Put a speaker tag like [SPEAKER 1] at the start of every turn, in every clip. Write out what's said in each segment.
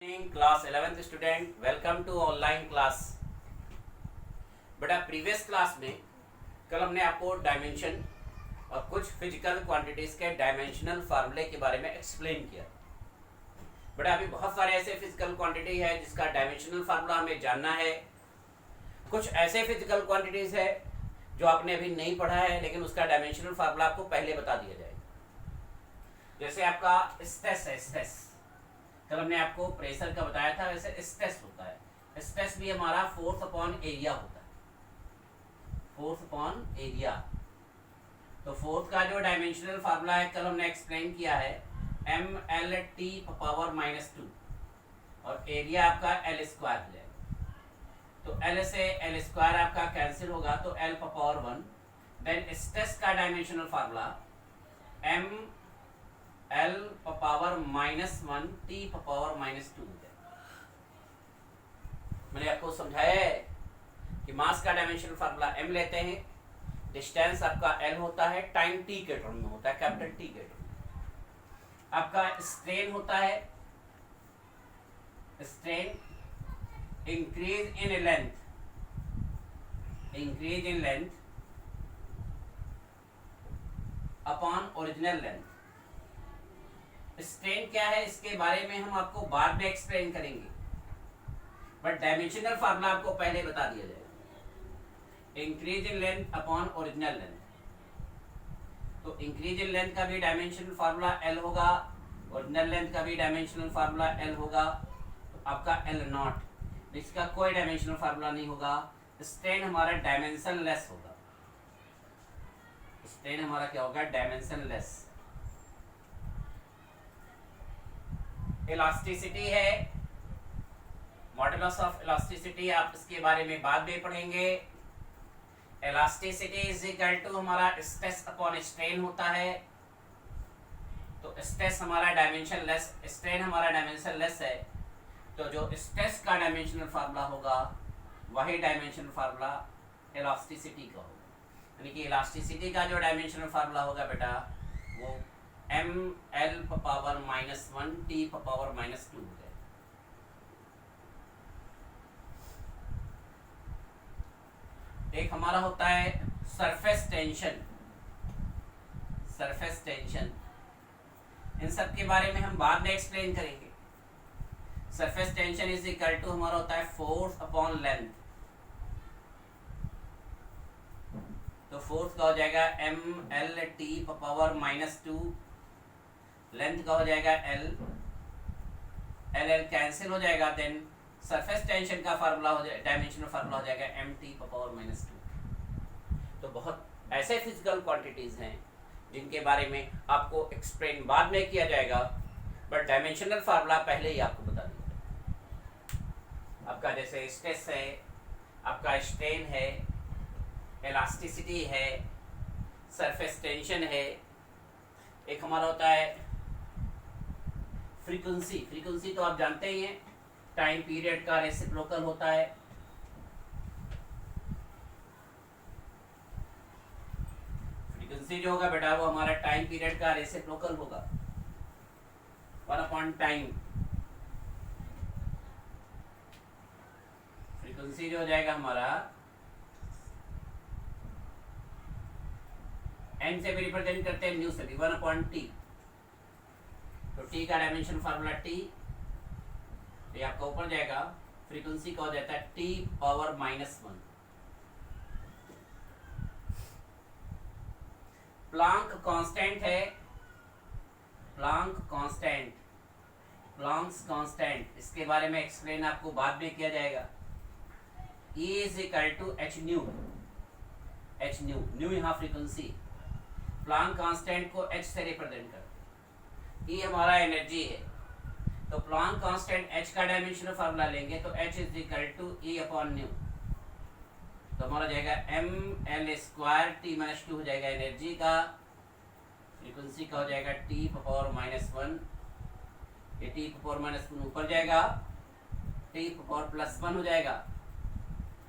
[SPEAKER 1] Class 11th student, welcome to online class. बेटा previous class में कल हमने आपको डायमेंशन और कुछ फिजिकल क्वांटिटीज के डायमेंशनल फार्मूले के बारे में एक्सप्लेन किया। बेटा अभी बहुत सारे ऐसे फिजिकल क्वांटिटी है जिसका डायमेंशनल फार्मूला हमें जानना है। कुछ ऐसे फिजिकल क्वांटिटीज है जो आपने अभी नहीं पढ़ा है लेकिन उसका डायमेंशनल फार्मूला आपको पहले बता दिया जाएगा। जैसे आपका स्ट्रेस है, स्ट्रेस कल हमने आपको प्रेशर का बताया था, वैसे स्ट्रेस होता है। स्ट्रेस भी हमारा फोर्स अपॉन एरिया होता है, फोर्स अपॉन एरिया। तो फोर्स का जो डायमेंशनल फार्मूला है कल हमने एक्सप्लेन किया है, एम एल टी पावर -2 और एरिया आपका एल स्क्वायर हो जाएगा। तो एल से एल स्क्वायर आपका कैंसिल होगा तो एल पावर 1। देन स्ट्रेस का dimensional formula M L power -1 T power -2 है। मैंने आपको समझाया है कि मास का डायमेंशनल फार्मूला m लेते हैं, डिस्टेंस आपका l होता है, टाइम t के टर्म में होता है, कैपिटल T के टर्म में। आपका स्ट्रेन होता है, strain increase in length, increase in length upon original length. Strain क्या है इसके बारे में हम आपको बाद में एक्सप्लेन करेंगे, बट डायमेंशनल फार्मूला आपको पहले बता दिया जाएगा। Increase in length upon original length. तो इंक्रीज इन लेंथ का भी डायमेंशनल फार्मूला एल होगा, ओरिजिनल लेंथ का भी डायमेंशनल फार्मूला एल होगा। तो आपका एल नॉट, इसका कोई डायमेंशनल फार्मूला नहीं होगा। स्ट्रेन हमारा डायमेंशन लेस होगा, स्ट्रेन हमारा क्या होगा, डायमेंशन लेस। इलास्टिसिटी है, मॉडुलस ऑफ इलास्टिसिटी आप इसके बारे में बाद में पढ़ेंगे। इलास्टिसिटी इज इक्वल टू हमारा स्ट्रेस अपॉन स्ट्रेन होता है। तो स्ट्रेस हमारा डायमेंशन लेस, स्ट्रेन हमारा डायमेंशन लेस है, तो जो स्ट्रेस का डायमेंशनल फार्मूला होगा वही डायमेंशनल फार्मूला इलास्टिसिटी का होगा। यानी कि इलास्टिसिटी का जो डायमेंशनल फार्मूला होगा बेटा वो M L power -1 T power -2 है। एक हमारा होता है सरफेस टेंशन, सरफेस टेंशन, इन सब के बारे में हम बाद में एक्सप्लेन करेंगे। Surface tension is equal to हमारा होता है फोर्स अपॉन लेंथ। तो फोर्स का हो जाएगा M L T power -2, length का हो जाएगा एल, एल एल कैंसिल हो जाएगा। देन सरफेस टेंशन का फार्मूला हो जाएगा, डायमेंशनल फार्मूला हो जाएगा एम टी पावर -2। तो बहुत ऐसे फिजिकल क्वांटिटीज हैं जिनके बारे में आपको एक्सप्लेन बाद में किया जाएगा, बट डायमेंशनल फार्मूला पहले ही आपको बता दिया। आपका जैसे स्ट्रेस है, आपका स्ट्रेन है, इलास्टिसिटी है, सरफेस टेंशन है। एक हमारा होता है फ्रीक्वेंसी, फ्रीक्वेंसी तो आप जानते ही हैं, टाइम पीरियड का रेसिप्रोकल होता है। फ्रीक्वेंसी जो होगा बेटा वो हमारा टाइम पीरियड का रेसिप्रोकल होगा, 1/टाइम। फ्रीक्वेंसी जो हो जाएगा हमारा n से भी रिप्रेजेंट करते हैं, न्यू से भी, 1/t। तो t का डायमेंशन फार्मूला t, ये आपका ऊपर जाएगा, फ्रीक्वेंसी का हो जाता है t पावर -1। प्लांक कांस्टेंट है, प्लांक कांस्टेंट, प्लांक्स कांस्टेंट, इसके बारे में एक्सप्लेन आपको बाद में किया जाएगा। E is equal to h nu, h nu, nu यहाँ फ्रीक्वेंसी, प्लांक कांस्टेंट को h से रिप्रेजेंट करते हैं। E हमारा एनर्जी है, तो प्लांक कांस्टेंट h का डायमेंशनल फार्मूला लेंगे तो h is equal to E upon nu. तो हमारा जाएगा एम एल स्क्वायर टी -2 हो जाएगा एनर्जी का, फ्रीक्वेंसी का हो जाएगा t पावर -1, ये t पावर -1 ऊपर जाएगा, t पावर +1 हो जाएगा।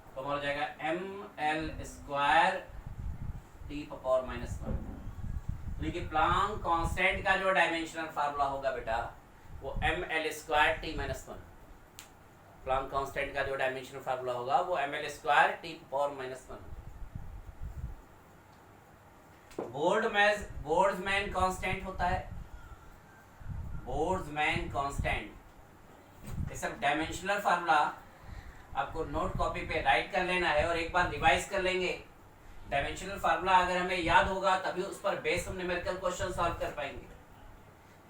[SPEAKER 1] तो हमारा जाएगा M L square T power -1। देखिए प्लांक कांस्टेंट का जो डायमेंशनल फार्मूला होगा बेटा वो ml²t-1। प्लैंक कांस्टेंट का जो डायमेंशनल फार्मूला होगा वो ml²t⁻⁻1। बोल्ट्जमैन कांस्टेंट होता है, बोल्ट्जमैन कांस्टेंट। ये सब डायमेंशनल फार्मूला आपको नोट कॉपी पे राइट कर लेना है और एक बार रिवाइज कर लेंगे। डायमेंशनल फार्मूला अगर हमें याद होगा तभी उस पर बेस हम न्यूमेरिकल क्वेश्चन सॉल्व कर पाएंगे।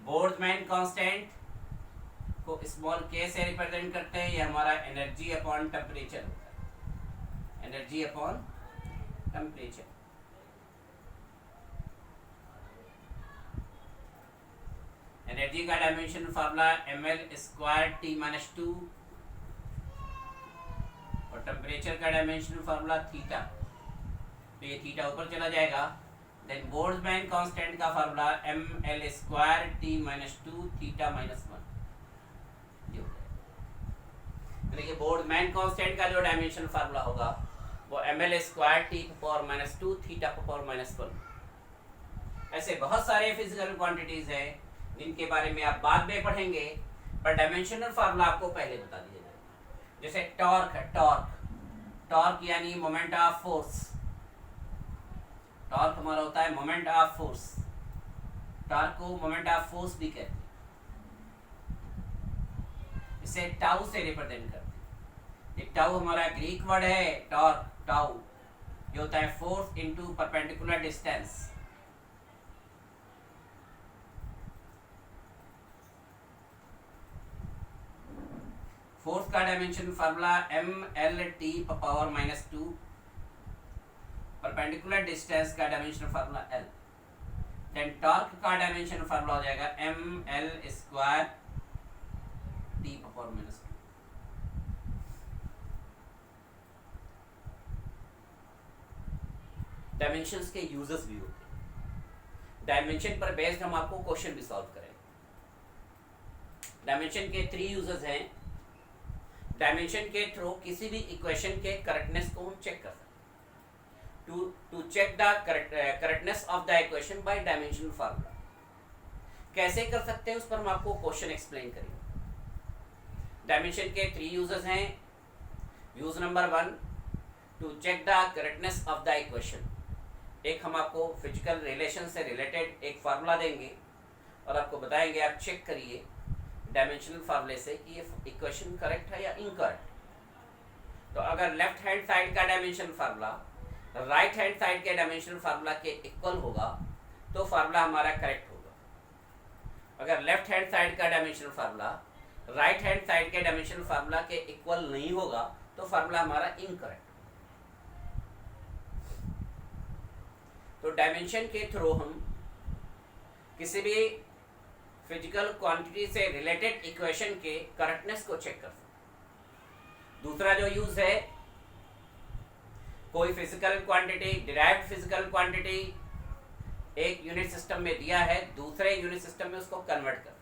[SPEAKER 1] बोल्ट्जमैन कांस्टेंट को स्मॉल k से रिप्रेजेंट करते हैं। ये हमारा एनर्जी अपॉन टेम्परेचर होता है, एनर्जी अपॉन टेम्परेचर। एनर्जी का डायमेंशन फार्मूला ml²t-2 और टेम्परेचर का डायमेंशन फार्मूला थीटा। तो ये थीटा ऊपर चला जाएगा। देन बोल्ट्जमैन कांस्टेंट का फार्मूला ml²t-2 θ-1। देखिए बोल्ट्जमैन कांस्टेंट का जो डायमेंशन फार्मूला होगा वो ml²t⁻⁻2 θ⁻⁻1। ऐसे बहुत सारे फिजिकल क्वांटिटीज हैं जिनके बारे में आप बाद में पढ़ेंगे, पर डायमेंशनल फार्मूला आपको पहले बता दिया जाएगा। जैसे टॉर्क है, टॉर्क यानी मोमेंट ऑफ फोर्स। टॉर्क हमारा होता है मोमेंट ऑफ फोर्स। टॉर्क को मोमेंट ऑफ फोर्स भी कहते हैं। इसे टाउ से रिप्रेजेंट करते हैं। ये टाउ हमारा ग्रीक वर्ड है, टॉर्क, टाउ, जो होता है force into perpendicular distance. Force का dimension formula ml/t⁻⁻2। Perpendicular distance का dimension formula l। Then torque का डायमेंशन फार्मूला हो जाएगा ml²t⁻⁻2। डायमेंशंस के यूजेस भी होते हैं। डायमेंशन पर बेस्ड हम आपको क्वेश्चन भी सॉल्व करेंगे। डायमेंशन के 3 यूजेस हैं। डायमेंशन के थ्रू किसी भी इक्वेशन के करेक्टनेस को हम चेक कर सकते हैं। To check the correctness of the equation by dimensional formula. कैसे कर सकते हैं उस पर हम आपको क्वेश्चन एक्सप्लेन करेंगे। डायमेंशन के 3 यूजेस हैं। Use number 1, to check the correctness of the equation. एक हम आपको फिजिकल रिलेशन से रिलेटेड एक फार्मूला देंगे और आपको बताएंगे आप चेक करिए डायमेंशनल फार्मूले से कि ये इक्वेशन करेक्ट है या इनकरेक्ट। तो अगर लेफ्ट हैंड साइड का dimension formula right hand side के डायमेंशनल फार्मूला के इक्वल होगा तो फार्मूला हमारा करेक्ट होगा। अगर लेफ्ट हैंड साइड का dimensional formula right hand side के डायमेंशनल फार्मूला के इक्वल नहीं होगा तो फार्मूला हमारा इनकरेक्ट। तो डायमेंशन के थ्रू हम किसी भी फिजिकल क्वांटिटी से रिलेटेड इक्वेशन के करेक्टनेस को चेक कर सकते हैं। दूसरा जो यूज है, कोई physical quantity, derived physical quantity एक यूनिट सिस्टम में दिया है, दूसरे यूनिट सिस्टम में उसको कन्वर्ट कर।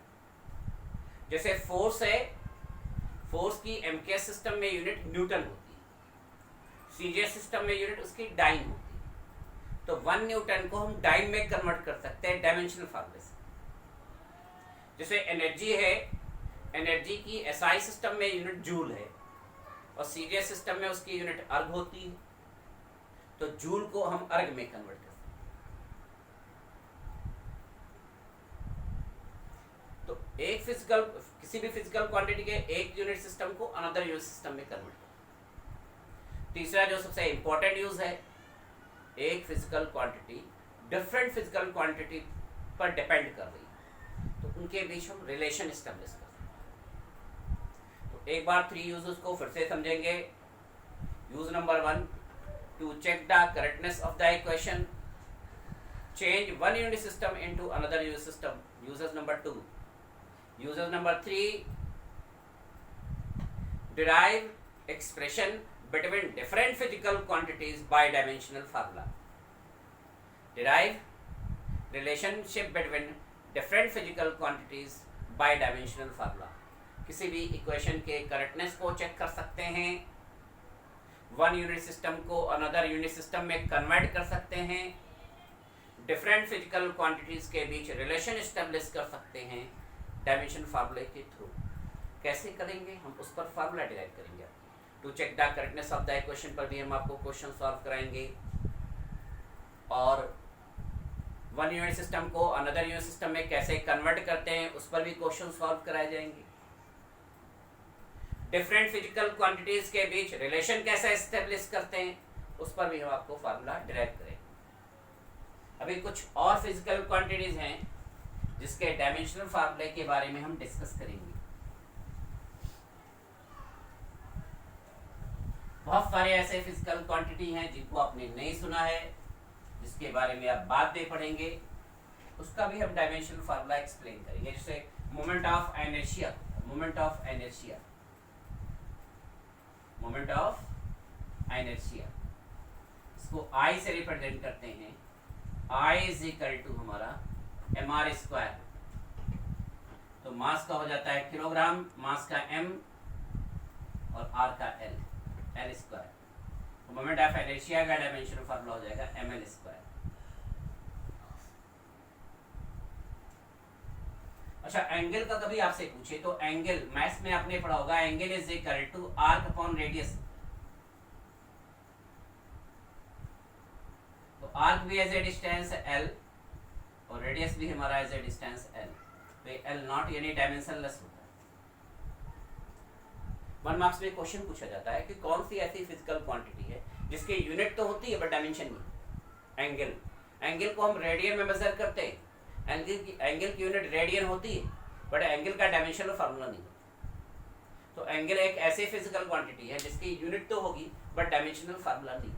[SPEAKER 1] जैसे फोर्स है, फोर्स की एमकेएस सिस्टम में यूनिट न्यूटन होती है, सीजीएस सिस्टम में यूनिट उसकी डाइन होती है। तो 1 न्यूटन को हम डाइन में कन्वर्ट कर सकते हैं डायमेंशनल फार्मूले से। जैसे एनर्जी है, एनर्जी की एसआई सिस्टम में यूनिट जूल है और सीजीएस सिस्टम में उसकी यूनिट अर्ग होती है। तो जूल को हम अर्ग में कन्वर्ट कर सकते हैं। तो एक फिजिकल, किसी भी फिजिकल क्वांटिटी के एक यूनिट सिस्टम को अनदर यूनिट सिस्टम में कन्वर्ट कर। तीसरा जो सबसे इंपॉर्टेंट यूज है, एक physical quantity different physical quantity पर डिपेंड कर रही है तो उनके बीच हम रिलेशन एस्टेब्लिश कर सकते हैं। तो एक बार 3 यूजेस को फिर से समझेंगे। Use number 1, to check the correctness of the equation, change 1 unit system into another unit system. Uses number 2, uses number 3, derive expression between different physical quantities by dimensional formula. Derive relationship between different physical quantities by dimensional formula. किसी भी equation के correctness को check कर सकते हैं, 1 unit system को another unit system में convert कर सकते हैं, डिफरेंट फिजिकल क्वांटिटीज के बीच रिलेशन एस्टेब्लिश कर सकते हैं डायमेंशन फार्मूले के थ्रू। कैसे करेंगे हम, उस पर फार्मूला डिराइव करेंगे। To check the correctness of the equation पर भी हम आपको क्वेश्चन सॉल्व कराएंगे, और वन यूनिट सिस्टम को अनदर यूनिट सिस्टम में कैसे कन्वर्ट करते हैं उस पर भी क्वेश्चन सॉल्व कराए जाएंगे। डिफरेंट फिजिकल क्वांटिटीज के बीच रिलेशन कैसे एस्टेब्लिश करते हैं उस पर भी हम आपको फार्मूला डिराइव करेंगे। अभी कुछ और फिजिकल क्वांटिटीज हैं जिसके डायमेंशनल फार्मूले के बारे में हम डिस्कस करेंगे। बहुत सारे ऐसे फिजिकल क्वांटिटी हैं जिनको आपने नहीं सुना है, जिसके बारे में आप बाद में पढ़ेंगे, उसका भी हम डायमेंशनल फार्मूला एक्सप्लेन करेंगे। जैसे moment of inertia, moment of inertia, moment of inertia, इसको आई से रिप्रेजेंट करते हैं। I इज इक्वल टू हमारा mr स्क्वायर, तो मास का हो जाता है किलोग्राम, मास का m और r का l, l स्क्वायर। तो मोमेंट ऑफ इनर्शिया का डायमेंशनल फार्मूला हो जाएगा ml स्क्वायर। अच्छा, एंगल का कभी आपसे पूछे तो एंगल मैथ्स में आपने पढ़ा होगा, angle is equal to arc upon radius. तो आर्क भी एज ए डिस्टेंस l और रेडियस भी हमारा एज ए डिस्टेंस l, तो l नॉट यानी डायमेंशनलेस होता है। 1 मार्क्स में क्वेश्चन पूछा जाता है कि कौन सी ऐसी फिजिकल क्वांटिटी है जिसकी यूनिट तो होती है बट डायमेंशन नहीं। एंगल, एंगल को हम रेडियन में मेजर करते हैं, एंगल की यूनिट रेडियन होती है बट एंगल का डायमेंशनल फार्मूला नहीं होता। तो एंगल एक ऐसी फिजिकल क्वांटिटी है जिसकी यूनिट तो होगी बट डायमेंशनल फार्मूला नहीं।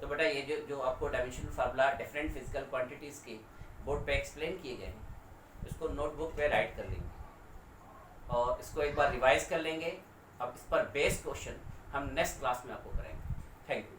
[SPEAKER 1] तो बेटा ये जो आपको dimensional formula different physical quantities के बोर्ड पे एक्सप्लेन किए गए हैं, इसको नोटबुक पे राइट कर लेंगे और इसको एक बार रिवाइज कर लेंगे। अब इस पर बेस्ड क्वेश्चन हम नेक्स्ट क्लास में आपको कराएंगे। Thank you.